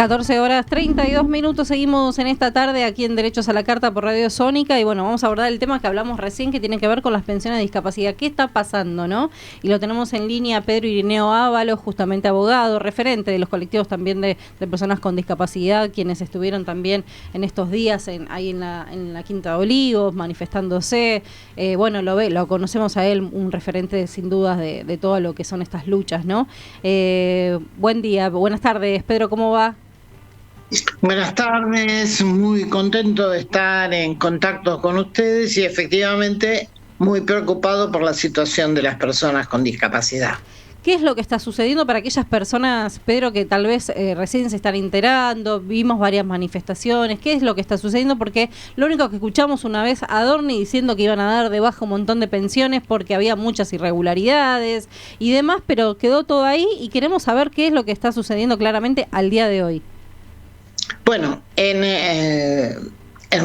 14:32, seguimos en esta tarde aquí en Derechos a la Carta por Radio Sónica y bueno, vamos a abordar el tema que hablamos recién que tiene que ver con las pensiones de discapacidad. ¿Qué está pasando, no? Y lo tenemos en línea a Pedro Irineo Ábalos, justamente abogado, referente de los colectivos también de personas con discapacidad, quienes estuvieron también en estos días ahí en la Quinta de Olivos, manifestándose. Bueno, lo conocemos a él, un referente sin dudas de todo lo que son estas luchas, ¿no? Buen día, buenas tardes, Pedro, ¿cómo va? Buenas tardes, muy contento de estar en contacto con ustedes y efectivamente muy preocupado por la situación de las personas con discapacidad. ¿Qué es lo que está sucediendo para aquellas personas, Pedro, que tal vez recién se están enterando? Vimos varias manifestaciones. ¿Qué es lo que está sucediendo? Porque lo único que escuchamos una vez a Adorni diciendo que iban a dar de baja un montón de pensiones porque había muchas irregularidades y demás, pero quedó todo ahí y queremos saber qué es lo que está sucediendo claramente al día de hoy. Bueno, en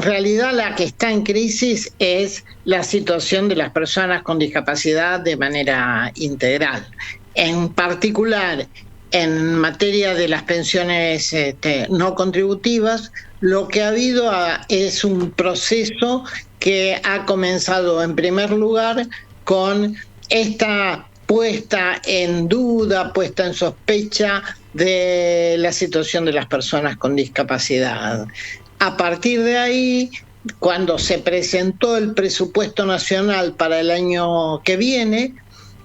realidad la que está en crisis es la situación de las personas con discapacidad de manera integral. En particular, en materia de las pensiones no contributivas, lo que ha habido es un proceso que ha comenzado en primer lugar con esta puesta en duda, puesta en sospecha de la situación de las personas con discapacidad. A partir de ahí, cuando se presentó el presupuesto nacional para el año que viene,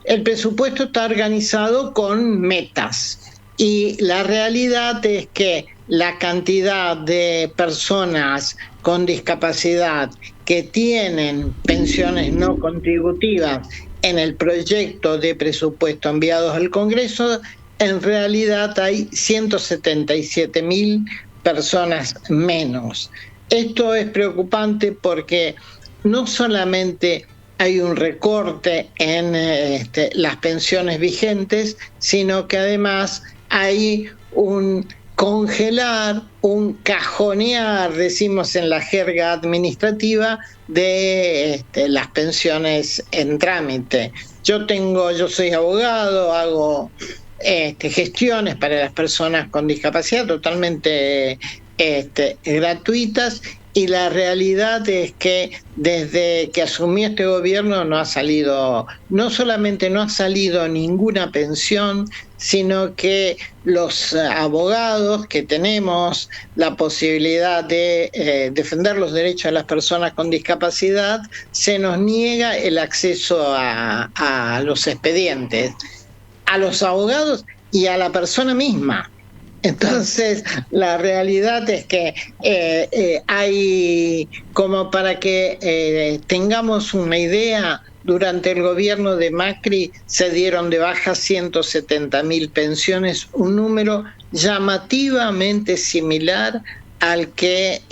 el presupuesto está organizado con metas y la realidad es que la cantidad de personas con discapacidad que tienen pensiones no contributivas en el proyecto de presupuesto enviados al Congreso, en realidad hay 177.000 personas menos. Esto es preocupante porque no solamente hay un recorte en las pensiones vigentes, sino que además hay un congelar, un cajonear, decimos en la jerga administrativa, de las pensiones en trámite. Yo soy abogado, hago gestiones para las personas con discapacidad totalmente gratuitas y la realidad es que desde que asumió este gobierno no solamente no ha salido ninguna pensión, sino que los abogados que tenemos la posibilidad de defender los derechos de las personas con discapacidad, se nos niega el acceso a los expedientes, a los abogados y a la persona misma. Entonces, la realidad es que hay, como para que tengamos una idea, durante el gobierno de Macri se dieron de baja 170.000 pensiones, un número llamativamente similar al que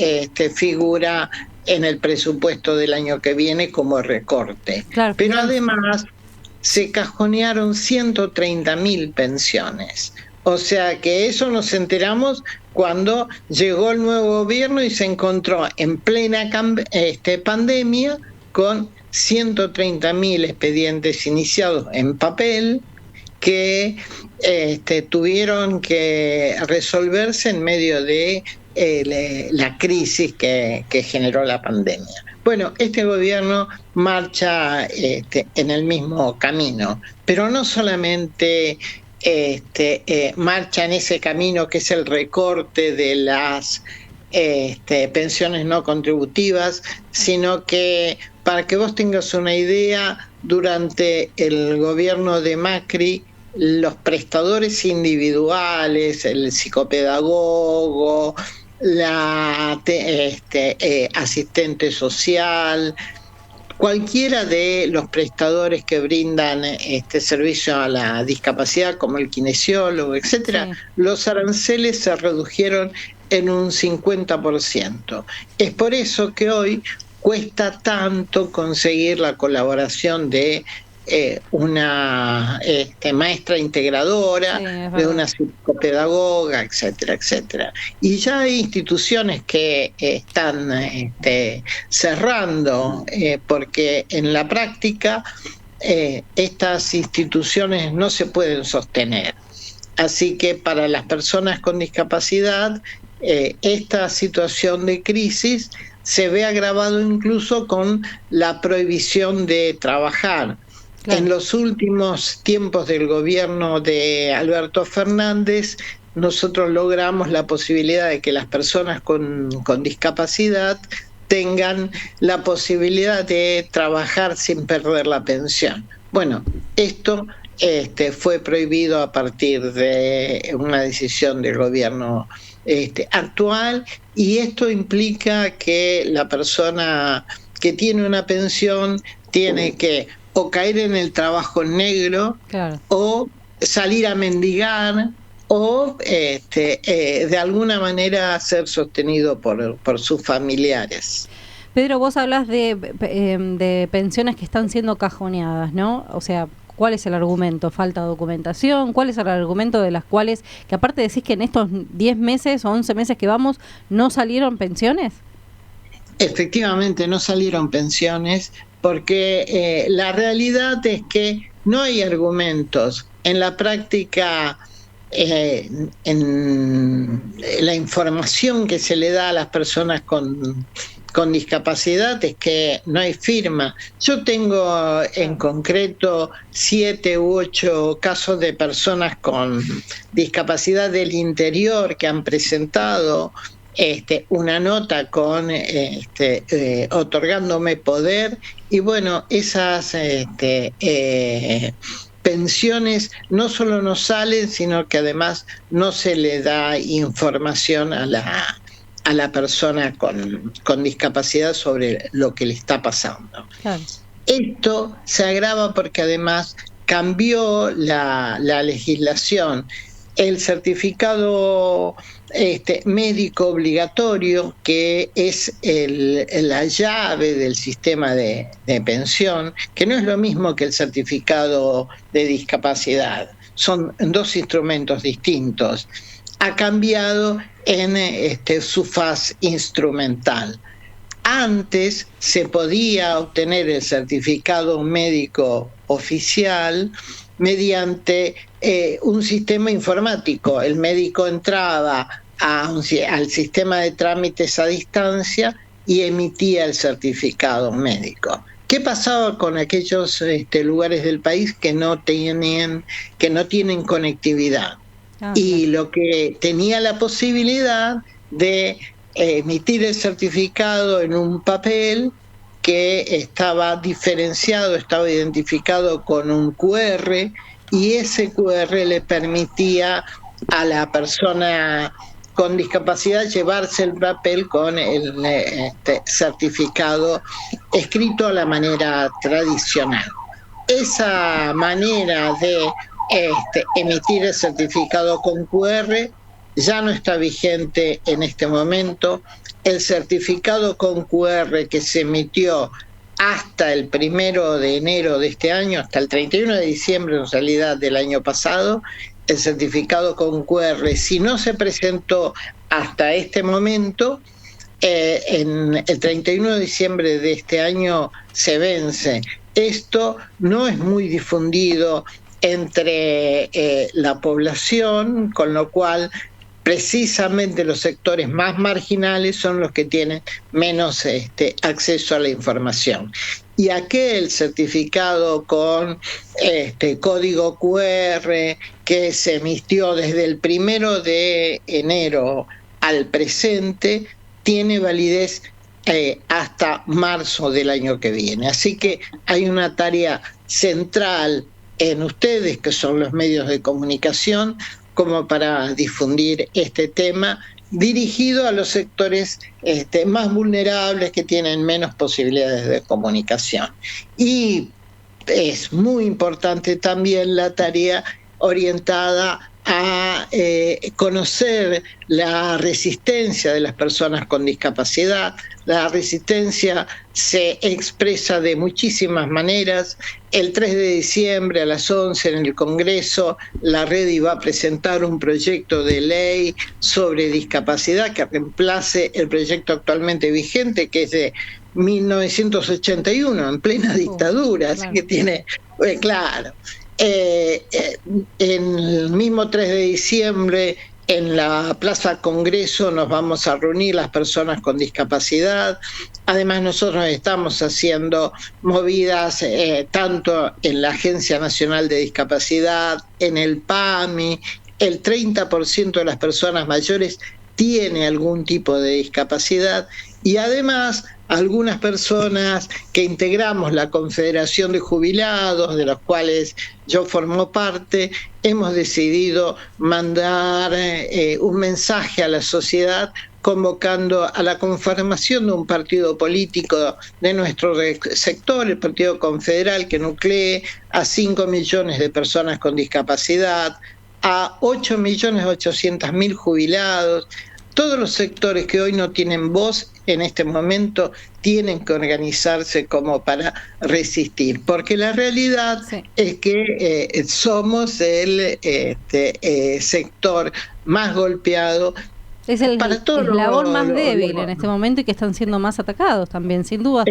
figura en el presupuesto del año que viene como recorte. Claro, pero además se cajonearon 130.000 pensiones. O sea que eso nos enteramos cuando llegó el nuevo gobierno y se encontró en plena pandemia con 130.000 expedientes iniciados en papel que tuvieron que resolverse en medio de la crisis que generó la pandemia. Bueno, este gobierno marcha en el mismo camino, pero no solamente marcha en ese camino que es el recorte de las pensiones no contributivas, sino que, para que vos tengas una idea, durante el gobierno de Macri, los prestadores individuales, el psicopedagogo, la asistente social, cualquiera de los prestadores que brindan servicio a la discapacidad, como el kinesiólogo, etcétera, sí, los aranceles se redujeron en un 50%. Es por eso que hoy cuesta tanto conseguir la colaboración de una maestra integradora, sí, de una psicopedagoga, etcétera, etcétera. Y ya hay instituciones que están cerrando, porque en la práctica estas instituciones no se pueden sostener. Así que para las personas con discapacidad, esta situación de crisis se ve agravado incluso con la prohibición de trabajar. Claro. En los últimos tiempos del gobierno de Alberto Fernández, nosotros logramos la posibilidad de que las personas con discapacidad tengan la posibilidad de trabajar sin perder la pensión. Bueno, esto fue prohibido a partir de una decisión del gobierno actual, y esto implica que la persona que tiene una pensión tiene que o caer en el trabajo negro, claro, o salir a mendigar, o de alguna manera ser sostenido por sus familiares. Pedro, vos hablas de pensiones que están siendo cajoneadas, ¿no? O sea, ¿cuál es el argumento? ¿Falta documentación? ¿Cuál es el argumento de las cuales, que aparte decís que en estos 10 meses o 11 meses que vamos, no salieron pensiones? Efectivamente, no salieron pensiones porque la realidad es que no hay argumentos. En la práctica, en la información que se le da a las personas con discapacidad es que no hay firma. Yo tengo en concreto 7 u 8 casos de personas con discapacidad del interior que han presentado una nota con otorgándome poder, y bueno, esas pensiones no solo no salen, sino que además no se le da información a la persona con discapacidad sobre lo que le está pasando. Claro. Esto se agrava porque además cambió la legislación. El certificado médico obligatorio, que es la llave del sistema de pensión, que no es lo mismo que el certificado de discapacidad, son 2 instrumentos distintos, ha cambiado en su faz instrumental. Antes se podía obtener el certificado médico oficial mediante un sistema informático. El médico entraba al sistema de trámites a distancia y emitía el certificado médico. ¿Qué pasaba con aquellos lugares del país que no tienen conectividad? Y lo que tenía la posibilidad de emitir el certificado en un papel que estaba diferenciado, estaba identificado con un QR, y ese QR le permitía a la persona con discapacidad llevarse el papel con el certificado escrito a la manera tradicional. Esa manera de emitir el certificado con QR ya no está vigente en este momento. El certificado con QR que se emitió hasta el 1 de enero de este año, hasta el 31 de diciembre en realidad del año pasado, el certificado con QR, si no se presentó hasta este momento, en el 31 de diciembre de este año se vence. Esto no es muy difundido entre la población, con lo cual precisamente los sectores más marginales son los que tienen menos acceso a la información. Y aquel certificado con código QR que se emitió desde el 1 de enero al presente tiene validez hasta marzo del año que viene. Así que hay una tarea central en ustedes, que son los medios de comunicación, como para difundir este tema dirigido a los sectores más vulnerables, que tienen menos posibilidades de comunicación. Y es muy importante también la tarea orientada a conocer la resistencia de las personas con discapacidad. La resistencia se expresa de muchísimas maneras. El 3 de diciembre a las 11 en el Congreso, la Redi va a presentar un proyecto de ley sobre discapacidad que reemplace el proyecto actualmente vigente, que es de 1981, en plena dictadura, así que tiene, claro. el mismo 3 de diciembre en la Plaza Congreso nos vamos a reunir las personas con discapacidad. Además, nosotros estamos haciendo movidas tanto en la Agencia Nacional de Discapacidad, en el PAMI. El 30% de las personas mayores tiene algún tipo de discapacidad, y además algunas personas que integramos la Confederación de Jubilados, de los cuales yo formo parte, hemos decidido mandar un mensaje a la sociedad convocando a la conformación de un partido político de nuestro sector, el Partido Confederal, que nuclee a 5 millones de personas con discapacidad, a 8.800.000 jubilados. Todos los sectores que hoy no tienen voz en este momento tienen que organizarse como para resistir, porque la realidad es que somos el sector más golpeado. Es el eslabón más débil en este momento y que están siendo más atacados también, sin duda.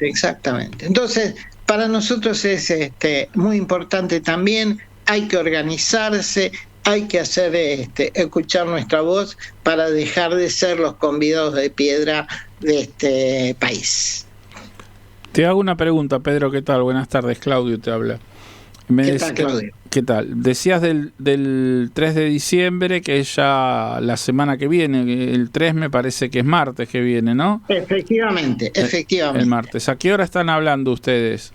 Exactamente. Entonces, para nosotros es muy importante también, hay que organizarse, hay que hacer escuchar nuestra voz para dejar de ser los convidados de piedra de este país. Te hago una pregunta, Pedro. ¿Qué tal? Buenas tardes, Claudio te habla. ¿Qué tal, Claudio? ¿Qué tal? Decías del 3 de diciembre, que es ya la semana que viene. El 3 me parece que es martes que viene, ¿no? Efectivamente. El martes. ¿A qué hora están hablando ustedes?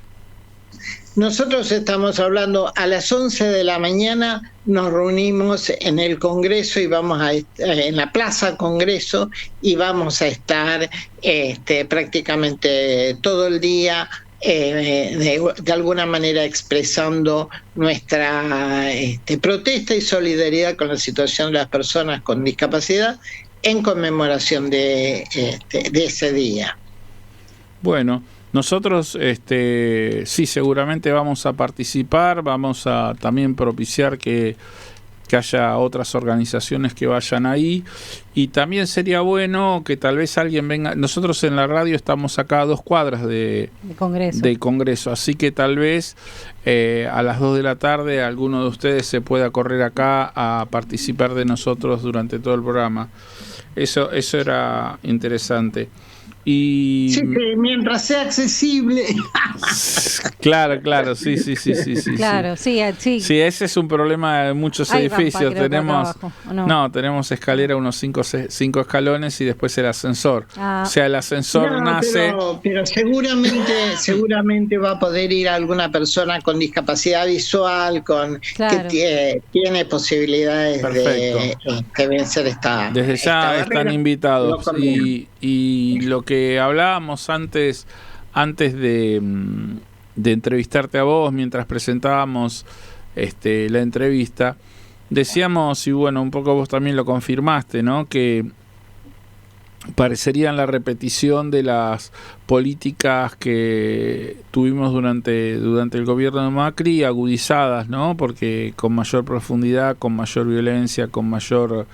Nosotros estamos hablando a las 11 de la mañana, nos reunimos en el Congreso y vamos en la Plaza Congreso, y vamos a estar prácticamente todo el día de alguna manera expresando nuestra protesta y solidaridad con la situación de las personas con discapacidad en conmemoración de ese día. Bueno, nosotros sí, seguramente vamos a participar, vamos a también propiciar que haya otras organizaciones que vayan ahí, y también sería bueno que tal vez alguien venga. Nosotros en la radio estamos acá a 2 cuadras de Congreso, así que tal vez a las 2 de la tarde alguno de ustedes se pueda correr acá a participar de nosotros durante todo el programa. Eso era interesante. Y sí, mientras sea accesible. Claro, sí. Claro, sí. Sí, ese es un problema de muchos edificios. Tenemos escalera, unos 5 escalones, y después el ascensor. O sea, el ascensor nace. Pero seguramente va a poder ir alguna persona con discapacidad visual, que tiene posibilidades de vencer esta. Desde ya están invitados. Y lo que hablábamos antes de entrevistarte a vos, mientras presentábamos la entrevista, decíamos, y bueno, un poco vos también lo confirmaste, ¿no?, que parecerían la repetición de las políticas que tuvimos durante el gobierno de Macri, agudizadas, ¿no?, porque con mayor profundidad, con mayor violencia, con mayor...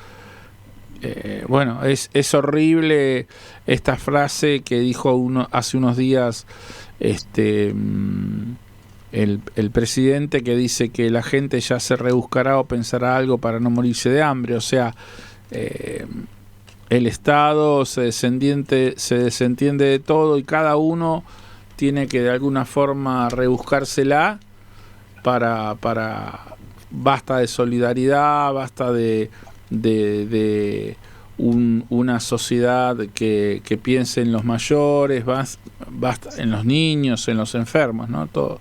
es horrible esta frase que dijo hace unos días el presidente, que dice que la gente ya se rebuscará o pensará algo para no morirse de hambre. O sea, el Estado se desentiende de todo, y cada uno tiene que de alguna forma rebuscársela para basta de solidaridad, basta de una sociedad que piense en los mayores, basta en los niños, en los enfermos, ¿no? Todo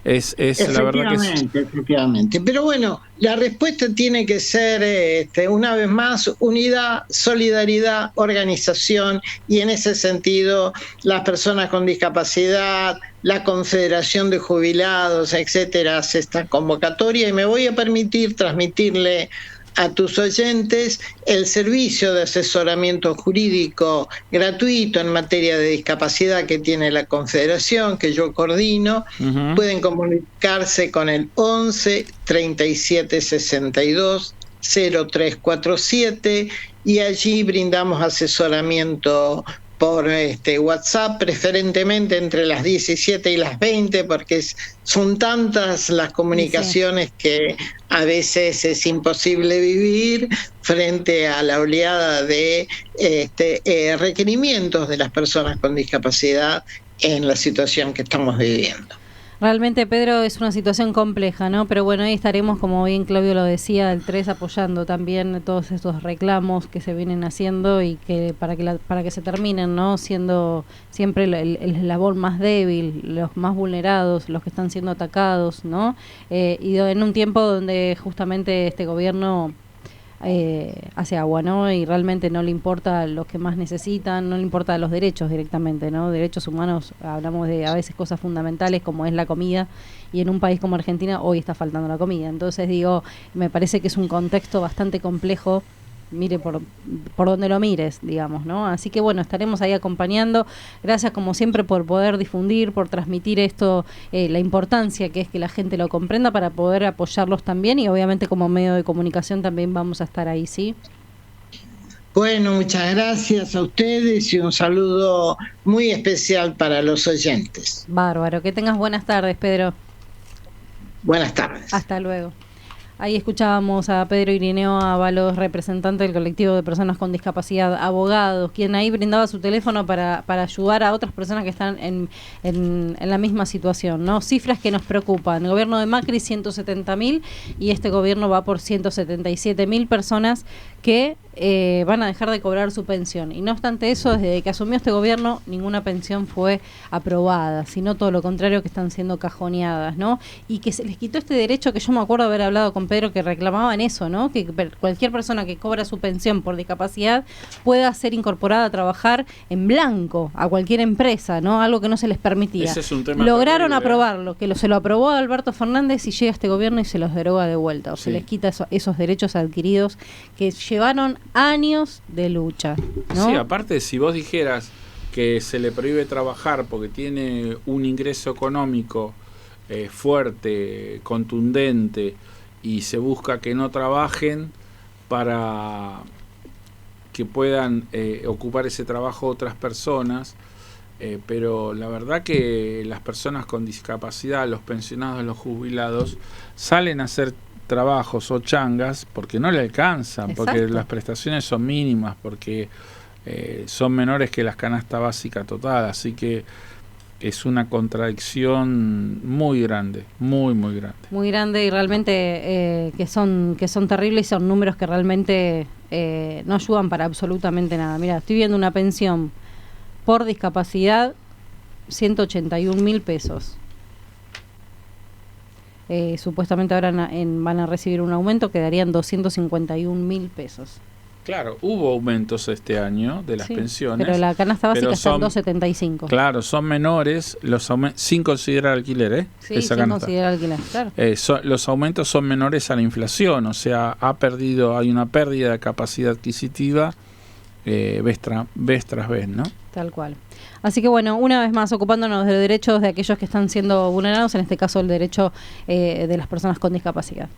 es la verdad que efectivamente. Pero bueno, la respuesta tiene que ser una vez más unidad, solidaridad, organización, y en ese sentido las personas con discapacidad, la Confederación de Jubilados, etcétera, hace esta convocatoria, y me voy a permitir transmitirle a tus oyentes el servicio de asesoramiento jurídico gratuito en materia de discapacidad que tiene la Confederación, que yo coordino. Uh-huh. Pueden comunicarse con el 11 37 62 0347, y allí brindamos asesoramiento por WhatsApp, preferentemente entre las 17 y las 20, porque son tantas las comunicaciones que a veces es imposible vivir frente a la oleada de requerimientos de las personas con discapacidad en la situación que estamos viviendo. Realmente, Pedro, es una situación compleja, ¿no? Pero bueno, ahí estaremos, como bien Claudio lo decía, el 3 apoyando también todos estos reclamos que se vienen haciendo y que para que se terminen, ¿no? Siendo siempre el eslabón más débil, los más vulnerados, los que están siendo atacados, ¿no? Y en un tiempo donde justamente este gobierno hace agua, ¿no? Y realmente no le importa a los que más necesitan, no le importa a los derechos directamente, ¿no? Derechos humanos, hablamos de a veces cosas fundamentales como es la comida, y en un país como Argentina hoy está faltando la comida. Entonces digo, me parece que es un contexto bastante complejo, mire por donde lo mires, digamos, ¿no? Así que bueno, estaremos ahí acompañando. Gracias como siempre por poder difundir, por transmitir esto, la importancia que es que la gente lo comprenda para poder apoyarlos también, y obviamente como medio de comunicación también vamos a estar ahí, ¿sí? Bueno, muchas gracias a ustedes y un saludo muy especial para los oyentes. Bárbaro, que tengas buenas tardes, Pedro. Buenas tardes. Hasta luego. Ahí escuchábamos a Pedro Irineo Ábalos, representante del colectivo de personas con discapacidad, abogados, quien ahí brindaba su teléfono para ayudar a otras personas que están en la misma situación, ¿no? Cifras que nos preocupan. El gobierno de Macri, 170.000, y este gobierno va por 177.000 personas que van a dejar de cobrar su pensión. Y no obstante eso, desde que asumió este gobierno, ninguna pensión fue aprobada, sino todo lo contrario, que están siendo cajoneadas, ¿no? Y que se les quitó este derecho, que yo me acuerdo haber hablado con Pedro, que reclamaban eso, ¿no? Que cualquier persona que cobra su pensión por discapacidad pueda ser incorporada a trabajar en blanco a cualquier empresa, ¿no? Algo que no se les permitía. Ese es un tema Lograron terrible, aprobarlo, que se lo aprobó Alberto Fernández, y llega este gobierno y se los deroga de vuelta, o Sí. se les quita esos derechos adquiridos que llevaron años de lucha, ¿no? Sí, aparte, si vos dijeras que se le prohíbe trabajar porque tiene un ingreso económico fuerte, contundente, y se busca que no trabajen para que puedan ocupar ese trabajo otras personas, pero la verdad que las personas con discapacidad, los pensionados, los jubilados, salen a hacer trabajos o changas porque no le alcanzan, Exacto. porque las prestaciones son mínimas, porque son menores que las canastas básicas total, así que es una contradicción muy grande, muy grande. Muy grande, y realmente que son terribles, y son números que realmente no ayudan para absolutamente nada. Mira, estoy viendo una pensión por discapacidad, 181.000 pesos. Supuestamente ahora van a recibir un aumento, quedarían 251.000 pesos. Claro, hubo aumentos este año de las pensiones. Pero la canasta básica pero está en son, 275. Claro, son menores, sin considerar alquiler, Sí, esa sin canasta. considerar alquiler, claro. Los aumentos son menores a la inflación, o sea, hay una pérdida de capacidad adquisitiva vez tras vez, ¿no? Tal cual. Así que bueno, una vez más ocupándonos de los derechos de aquellos que están siendo vulnerados, en este caso el derecho de las personas con discapacidad.